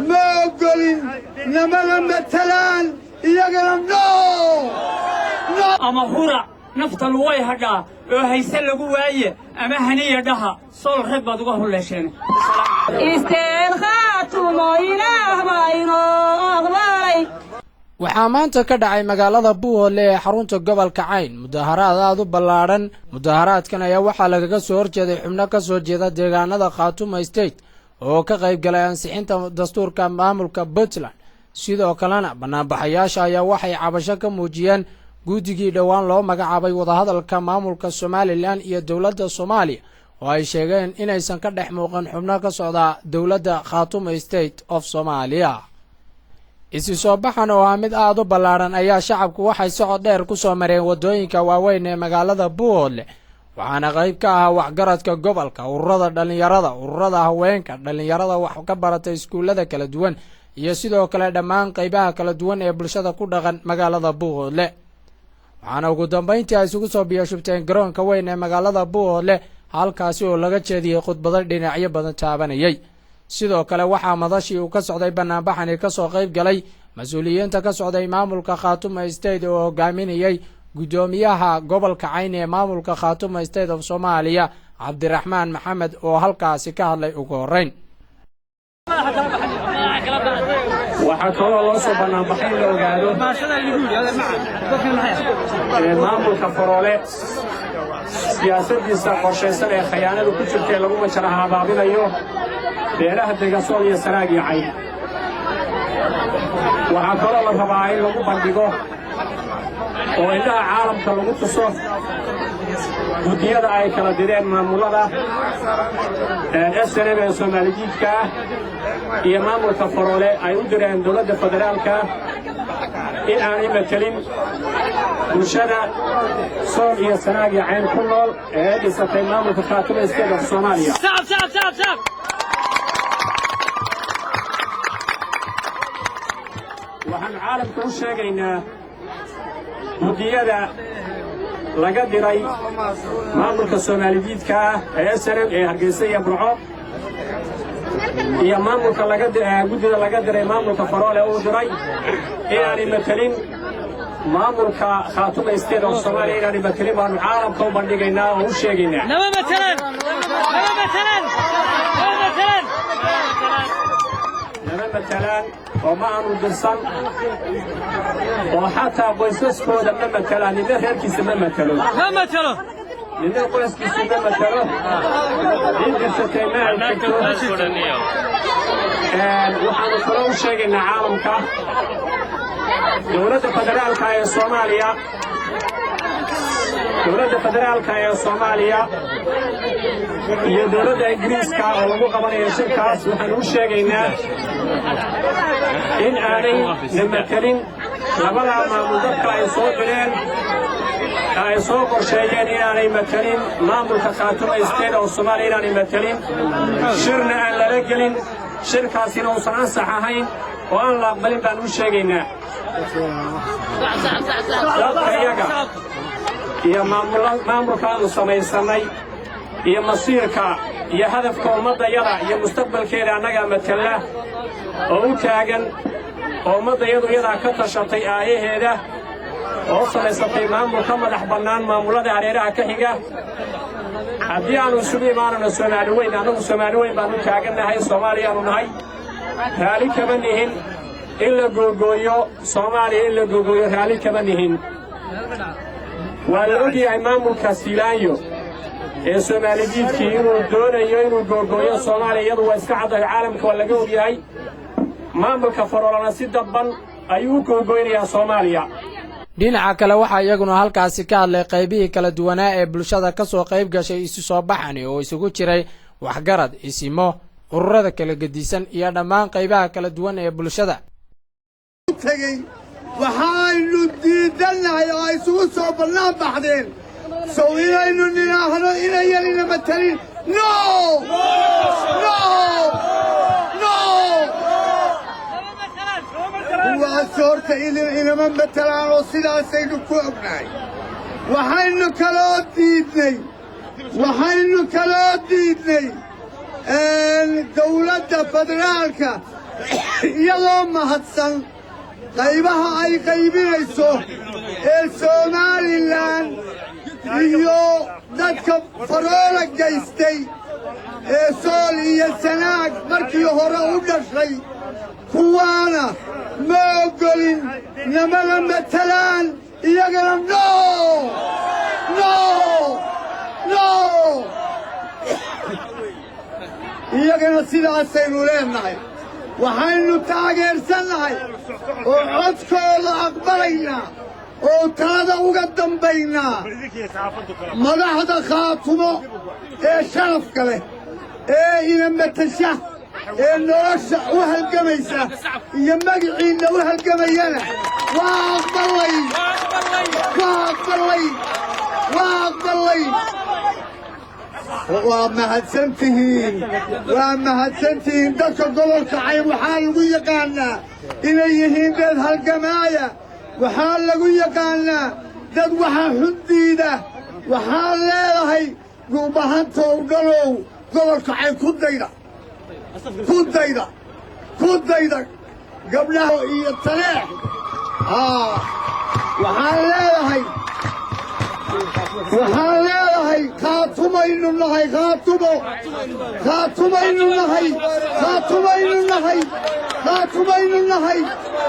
ما أقولين نما مثلا يقرأ أما هورا نفط الواي هذا هيسلق وايه أما هنية ده صول خدمة دوغه لشين استنخاتم إله باينو أغباري waxaa maanta ka dhacay magaalada Buuhoole ee xarunta gobolka Cayn mudaharaad aad u ballaaran mudaharaadkan ayaa waxaa lagaga soo horjeeday xubno ka soo jeeda deegaanada Khartoum State oo ka qayb galay ansixinta dastuurka maamulka Puntland sidoo kalena banaanbaxayaasha ayaa waxay cabasho ka muujiyeen guddigii dhawaan loo magacaabay wadahadalka maamulka Somaliland iyo dawladda Soomaaliya oo ay sheegeen inaysan ka dhex muuqan xubno ka socda dawladda Khartoum State of Somalia isi soo baxan oo mid aad u ballaaran ayaa shacabku waxay socod dheer ku soo mareen wadooyinka waaweyn ee magaalada Buuhoole waxaana qayb ka ah waxgaradka gobolka ururada dhalinyarada ururada haweenka dhalinyarada wax ka barata iskuulada kala duwan iyo sidoo kale dhammaan qaybaha kala duwan ee bulshada ku dhaqan magaalada Buuhoole waxaana ugu dambeyntii ay isugu soo biyashubteen garoonka weyn ee magaalada Buuhoole halkaasi oo laga jeediyay khudbado dhinacyo badan taabanayay sidoo kale waxaa madashii uu ka socday banaanbaxani ka soo qayb galay mas'uuliyiinta ka socday maamulka Khartoum State oo hogaaminayay gudoomiyaha gobolka Cayn ee maamulka Khartoum State of Somalia Cabdiraxmaan Maxamed oo halkaasi ka hadlay ugu horeyn waxaa kaloo loo soo banaanbaxay la ogaado maamulka Faroole siyaasaddiisa qorshaysan ee khiyaanada ku jirta lagu majaraha abaabinayo beeraha deegaanka iyo Sanaag iyo Cayn waxaa kaloo la rabaa in lagu bandhigo oo indhaha caalamka lagu tuso guddiyada ay kala direen maamulada SNM ee Soomaalijiidka iyo maamulka Faroole ay u direen dawladda federaalka in aanay matelin bulshada Sool iyo Sanaag iyo Cayn ku nool ee dhisatay maamulka Khartoum State of Somalia waxaan caalamka u sheegaynaa guddiyada laga diray maamulka Soomaalijiidka ee SNM ee Hargeysa iyo Burco iyo maamulka guddida laga diray maamulka Faroole oo diray inaanay matelin maamulka Khartoum State of Somalia inaanay matelin baan caalamka u bandhigaynaa oo u sheegaynaa nama matalan وما أنو درسان وحتى قويسكس كودا ما متلان إذا هيركيس ما متلون إذا قويسكس ما متلون إذا ستيماء وحانو كلو شيء إن عالمك دولة فدرالك يا صوماليا دولة فدرالك يا صوماليا iyo dawladda Ingiriiska oo lagu qabanayo shirkaas waxaan u sheegaynaa in aanay namatalin labada maamul dadka ay soo direen ay soo qorsheeyeen inaanay matalin maamulka Khartoum State of Somalia inaanay matalin shirna aan lala gelin shirkaasina uusan ansax ahayn oo aan la aqbalin baan u sheegaynaa dadka iyaga iyo maamulka aanu samaysanay iyo masiirka iyo hadafka ummadayada iyo mustaqbalkeeda annaga matala oo u taagan ummadayadu iyada ka tashatay aayaheeda oo samaysatay maamul ka madax bannaan maamulada hareeraha ka xiga haddii aanu isugu imaanano Soomaali weyn anagu Soomaali weyn baan u taagannahay Soomaaliyaanu nahay raali kama nihin in la googooyo Soomaaliya in la googooyo raali kama nihin waa la ogyahay maamulka Siilaanyo ee Soomaalijiidkii inuu doonayo inuu googooyo Soomaaliya iyadu waa iska caddahay caalamka waa laga ogyahay maamulka Faroolana si dabban ayuu u googooynayaa Soomaaliya dhinaca kale waxaa iyaguna halkaasi ka hadlay qaybihii kala duwanaa ee bulshada ka soo qayb gashay isu soo baxani oo isugu jiray waxgarad isimo ururada kala gedisan iyo dhammaan qaybaha kala duwan ee bulshada waxaanu diidanahay oo ay isugu soo bannaan baxdeen soo inaynu nidhaahno inayanina matalin kuwaas horta inama matalaan oo sidaasaynu ku ognahay waxaynu kaloo diidnay dawladda federaalka iyadoo mahadsan qaybaha ay qaybinayso ee Somaliland iyo dadka faroola gaystay ee sool iyo sanaag markii hore u dhashay kuwaana ma ogolin namala matalaan iyagana no iyagana sidaasaynu leenahay waxaynu taageersannahay oo codkooda aqbalaynaa oo talada uga dambaynaa madaxda khaatumo ee sharafka leh ee ina matasha ee nolosha u halgamaysa iyo magaciinna u halgamayana waa aqbalay waa mahadsantihiin dadka gobolka Cayn waxaa lagu yaqaanaa inay yihiin dad halgamaaya waxaa lagu yaqaanaa dad waxa xundiida waxaa leedahay guubahantow dhalow gobolka Cayn ku dayda gabdhaha iyo taleex waxaan leedahay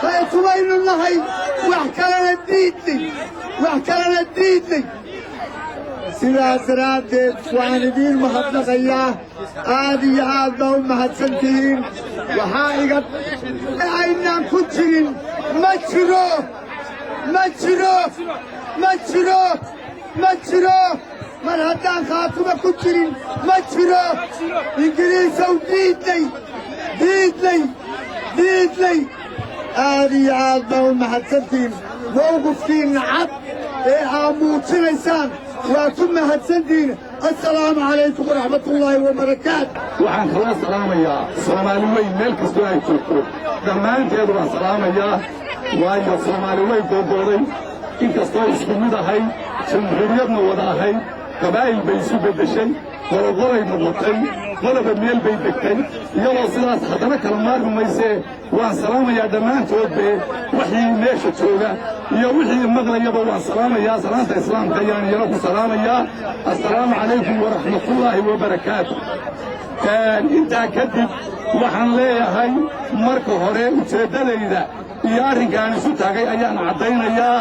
khaatumaynu nahay wax kalena diidnay sidaas daraaddeed waan idiin mahadnaqayaa aad iyo aad baa u mahadsantihiin waxaa iga aynaan ku jirin ma jiro mar haddaan khaatumo ku jirin ma jiro ingiriisow diidnay aad iyo aad baa u mahadsantihiin mowqifkiinna cad ee aad muujinaysaan waa ku mahadsantihiin assalaamu calaykum waraxmatullaahi wabarakaatu waxaan kala salaamayaa soomaali weyn meel kastoo ay joogto dhammaanteed waan salaamayaa waayo soomaali weyn googooday inkastoo isku mid ahayd jamhuuriyadna wada ahayd qabaa'il bay isu beddeshay qoloqolay noqotay qoloba meel bay degtay iyadoo sidaas haddana kala maarmi maysee waan salaamayaa dhammaantoodbe wixii meesha jooga iyo wixii maqlayaba waan salaamayaa salaanta islaamka ayaan iyana ku salaamayaa assalaamu calaykum waraxmatullaahi wabarakaatu intaa kadib waxaan leeyahay marka hore ujeeddadayda iyo arrinkaan isu taagay ayaan caddaynayaa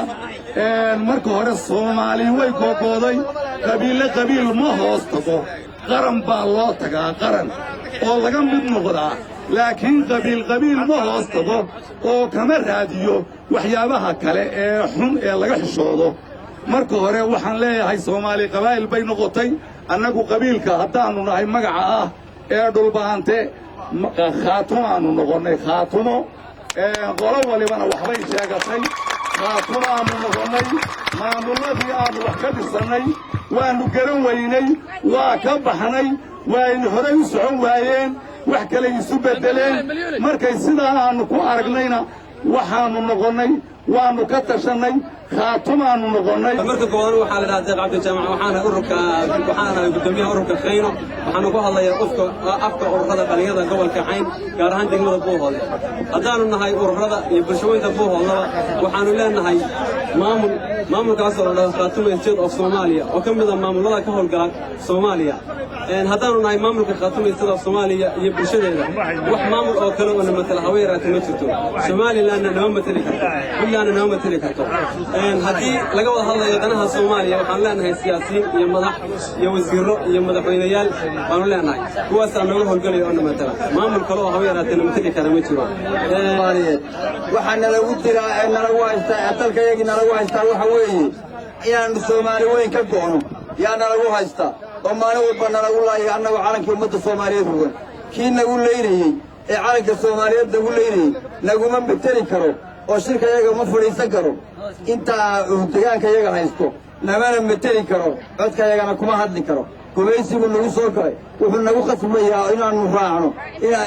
marka hore soomaali way googooday qabiil ma hoos tago qaran baa loo tagaa qaran oo laga mid noqdaa laakiin qabiil ma hoos tago oo kama raadiyo waxyaabaha kale ee xun ee laga xishoodo marka hore waxaan leeyahay soomaali qabaa'il bay noqotay annagu qabiilka haddaannu nahay magaca ah ee dhulbahante khaatumaannu noqonnay khaatumo qolo walibana waxbay sheegatay khaatumaannu noqonnay maamulladii aannu wax ka dhisannay waannu garan weynay waa ka baxnay waaynu horay u socon waayeen wax kalay isu beddeleen markay sidaa aannu ku aragnayna waxaannu noqonnay waannu ka tashannay khaatumaannu noqonnay marka koowaad waxaa la dhahaa Cabdi Jaamac waxaana gudoomiyaha ururka Khayno waxaanu ku hadlayaa afka ururada dhalinyarada gobolka Cayn gaar ahaan degmada Buuhood haddaanu nahay ururada iyo bulshooyinka Buuhoodlaba waxaanu leenahay maamulkaas oo la dhaho Khaatumo State of Soomaaliya oo ka mid ah maamulada ka howlgala Soomaaliya haddaanu nahay maamulka Khaatumo State of Soomaaliya iyo bulshadeeda wax maamul oo kale oo matala haweeraata ma jirto Somalilandna nama matali karto Puntlandna nama matali karto haddii laga wada hadlayo danaha Soomaaliya waxaan leenahay siyaasiyiin iyo madax iyo wasiirro iyo madaxweynayaal baanu leenahay kuwaasaan nooga howlgalayo oo matala maamul kale oo haweeraata nama matali kara ma jiro waxaana lagu diraa nalagu haystaa dalkayagii nalagu haystaa waxa weeye inaannu Soomaali weyn ka go'no yaa nalagu haystaa oo maalin walba nalagu laayay annagoo calankii ummadda Soomaaliyeed huwan kii nagu leynayey ee calanka Soomaaliyeed nagu leynayey naguma beteli karo oo shirkayaga ma fadhiisan karo intaa deegaankayaga haysto namana meteli karo codkayagana kuma hadli karo gumaysigu nagu soo galay wuxuu nagu khasbayaa inaannu raacno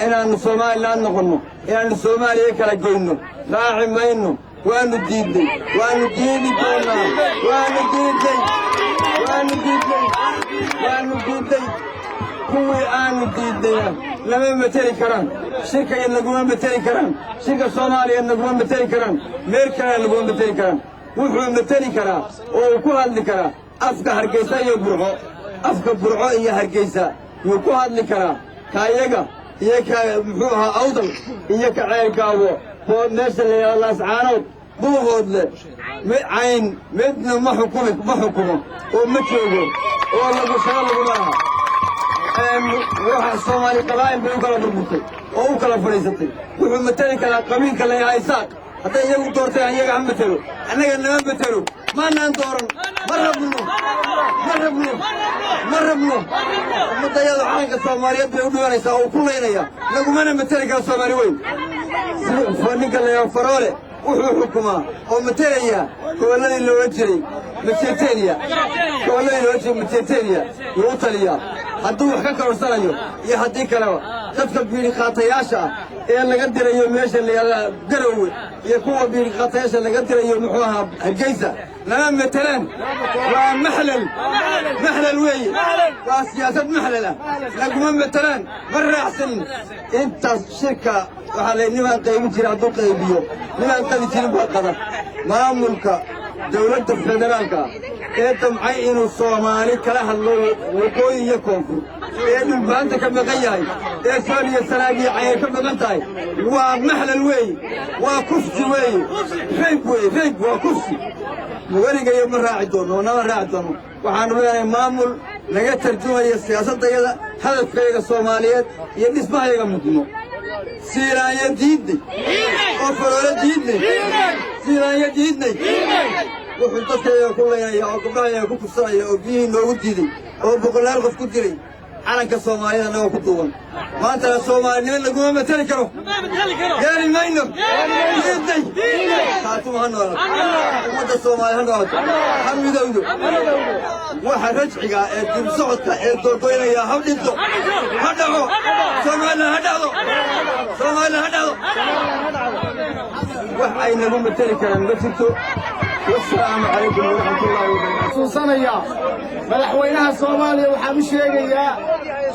inaannu Soomaaliland noqonno inaannu Soomaaliya kala goyno raaci mayno waannu diidnay waannu diidi doonaa waannu diidnay kuwii aanu diidnayna lama mateli karaan shirka iyo naguma mateli karaan shirka Soomaaliya naguma mateli karaan meel kale naguma mateli karaan wuxuu mateli karaa oo ku hadli karaa afka Hargeysa iyo Burco afka Burco iyo Hargeysa wuu ku hadli karaa kaayaga iyo ka muxuu ahaa awdal iyo ka ceelkaawo oo meesha la yiraahdo Laascaanood buuhoodle cayn midna ma xukumo oo ma joogo oo lagu lagu maaha waxa Soomaali qabaa'il bay u kala burburtay oo u kala fadhiisatay wuxuu matali karaa qabiilka la yahay Isaaq hadday iyagu doortay ayaga aan matalo annaga nama matalo maanaan dooran ma rabno ummadayada calanka Soomaaliyeed bay u dhibanaysaa oo ku leynaya lagumana matali karo Soomaali weyn ninka la yahay Faroole wuxuu xukumaa oo matalaya gobolladii looga jiray Mauritania yuu taliyaa hadduu wax ka karorsanayo iyo haddii kaleba dadka biiri qaatayaasha ee laga dirayo meesha la yiraahdo Garowe iyo kuwa biiri qaatayaasha laga dirayo muxuu ahaa Hargeysa lama matalaan waa maxlal weeye waa siyaasad maxlala laguma matalaan ma raacsanin intaas shirka waxaa la niman qaybin jiray hadduu qaybiyo niman qadi jirin baa qada maamulka dawladda federaalka ee damcay inuu Soomaali kala hadlo waqooyi iyo koonfur ee dhulbaanta ka maqan yahay ee Soomaaliya sanaagiyo cayay ka maqan tahay waa maxlal weeye waa kufsi weeye rayb waa kufsi weligayo ma raaci doono waxaanu leenahay maamul laga tarjumaya siyaasadayada hadafkayga Soomaaliyeed iyo dhismahayaga midnimo siiraaya diidnay oo Faroole diidnay siiraaya diidnay wuxuu dadkayga ku leeyahay oo gabdhaha ku kufsanaya oo biyihii noogu diiday oo boqolaal qof ku diray calanka Soomaalida anagoo ku duuban maanta Soomaalinimo laguma matali karo gaari mayno diidnay taatuma hanoola ummadda Soomaali hanoola hamidowdo waxa rajciga ee dib socodka ee doorgoynaya ha dhinto ha dhaco Soomaaliland ha dhacdo wax ay nagu matali karaan ma jirto والسلام عليكم ورحمة الله وبركاته. صنيا مدحوينها الصومالية وحامشيقيا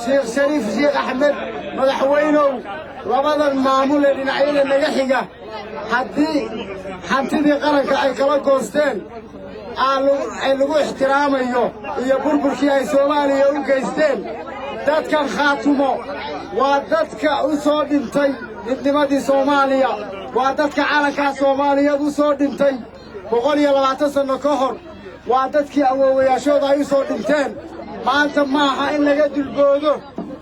شيخ شريف شيخ أحمد مدحوينه رمضان معمول لنعيل النجاحية حدي قرنك أي كلا كوستين لغو احترامي iyo burburkii ay Soomaaliya u geysteen dadkan khaatumo waa dadka u soo dhintay midnimadii Soomaaliya waa dadka calanka Soomaaliyeed u soo dhintay 120 sano ka hor waa dadkii awoowayaashooda ay soo dhinteen maanta maaha in laga dulboodo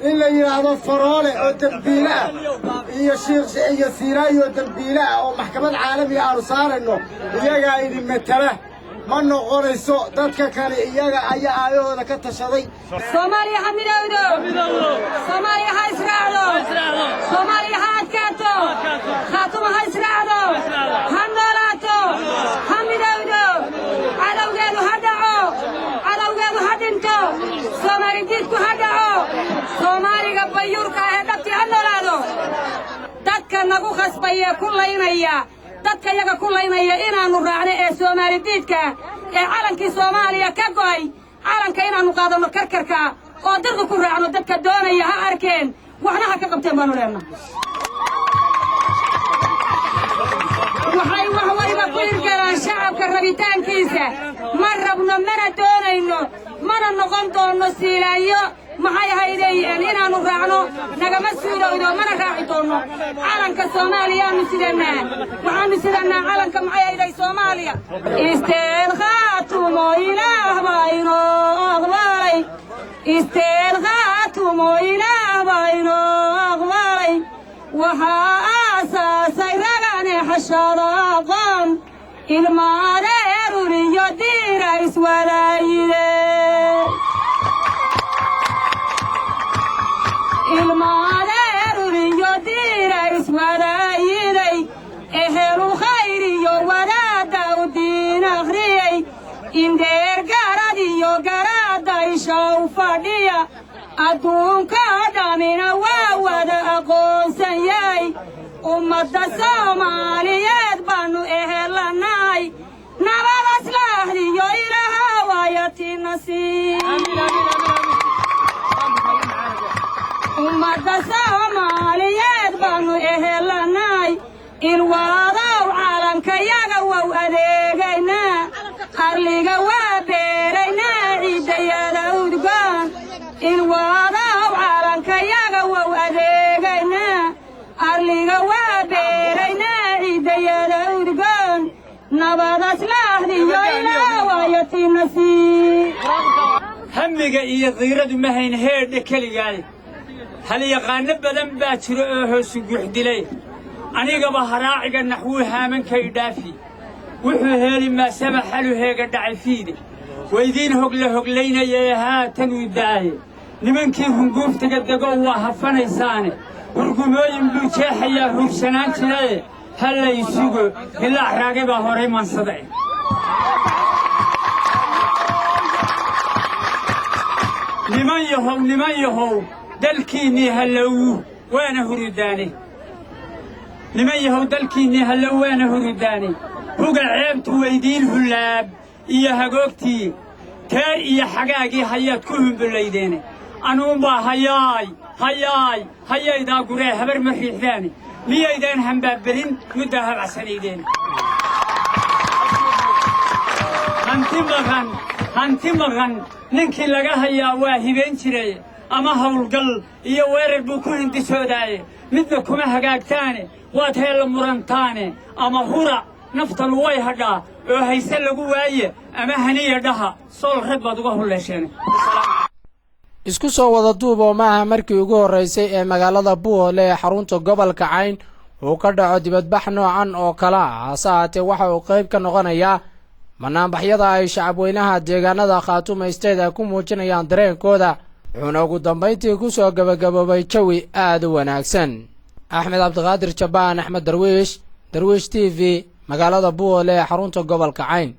in la yiraahdo Faroole oo dambiile ah iyo Sheekh iyo Siiraayo dambiile ah oo maxkamad caalami ah saarayno iyaga idin matala ma noqonayso dadka kale iyaga ayaa aayahooda ka tashaday Soomaaliya hamidowdo Soomaaliya ha israacdo Soomaaliya ha adkaato khaatuma ha israacdo ha noolaato hamidowdo cadawgeedu ha dhaco cadawgeedu ha dhinto Soomaali diidku ha dhaco Soomaaliga bayuurka ah ee dhabti ha noolaado dadka nagu khasbaya ku laynaya dadka yaga ku laynaya inaanu raacno ee Soomaali diidka ee calankii Soomaaliya ka go'ay calanka inaanu qaadano karkarka oo dirqi ku raacno dadka doonaya ha arkeen waxna ha ka qabteen baanu leenahay waxay wax waliba ku irgalaan shacabka rabitaankiisa ma rabno mana doonayno mana noqon doono Siilaayo maxay ahaydeen inaanu raacno nagama suulowdo mana raaci doono calanka Soomaaliya waxaanu sidanaa calanka maxay ahaydeen Soomaaliya isteed khaatumo ilaah bayno aqbalay isteed khaatumo ilaah bayno aqbalay waxa aasaasay ragane xashada aqoon ilmaadeeruriyo diira iswalaayide ilmaadeeruriyo diira iswalaayiday ehelu khayriyo wadaada u diin akhriyey indheer garadiyo garaada ishaw fadhiya adduunka dhamina waa wada aqoonsan yahay ummadda Soomaaliyeed baanu ehelanahay nabad aslaahdiyo ilaaha waayatina sii hadda Soomaaliyeed baanu ehelnay ilwaadaw calankayaga wow adeegaynaa arliga waa beeraynaa ciidayada udgoon ilwaadaw calankayaga wow adeegaynaa arliga waa beeraynaa ciidayada udgoon nabadas laahdiyo ilaa waayatinasii hamiga iyo qiiradu ma hayn heedha keligaay hal yaqaano badan baa jiro oo hoosu guuxdilay anigaba haraaciga naxwuu haamankay dhaafi wuxuu heeli maasaba xalu heega dhacay fiide waydiin hogla hoglaynayee haatan uu daaye nimankii hunguuftiga dego waa hafanaysaane hurgumooyin buu jeexayaa huursanaan jiraye hallay sugo hilaac raage baa horay mansade niman yahow dalkiinnii hallow waana hurudaane niman yahow dalkiinnii hallow waana hurudaane huga ceebtu waydiin hullaab iyo hagoogtii teer iyo xagaagii hayaad ku humbullaydeene anuunbaa hayaydaa guree habar ma riixdaane miyaydaan hambaabelin muddaa habacsanaydeene hanti maqan ninkii laga hayaa waa hibeen jiray ama hawlgal iyo weerar buu ku hindisoodaaye midna kuma hagaagtaane waad heella murantaane ama hura naftal way hadhaa oo hayse lagu waaye ama haniya dhaha sool rag baad uga hulleesheen isku soo wada duub oo maaha markii ugu horreysay ee magaalada Buuhoole ee xarunta gobolka Cayn uu ka dhaco dibadbax noocan oo kala ah hase haatee waxa uu qayb ka noqonayaa manaanbaxyada ay shacabweynaha deegaanada Khaatumo State ay ku muujinayaan dareenkooda wuxuuna ugu dambeyntii ku soo gabagaboobay jawi aad u wanaagsan Axmed Cabdiqaadir Jabaan Axmed Darwiish TV magaalada Buuhoole ee xarunta gobolka Cayn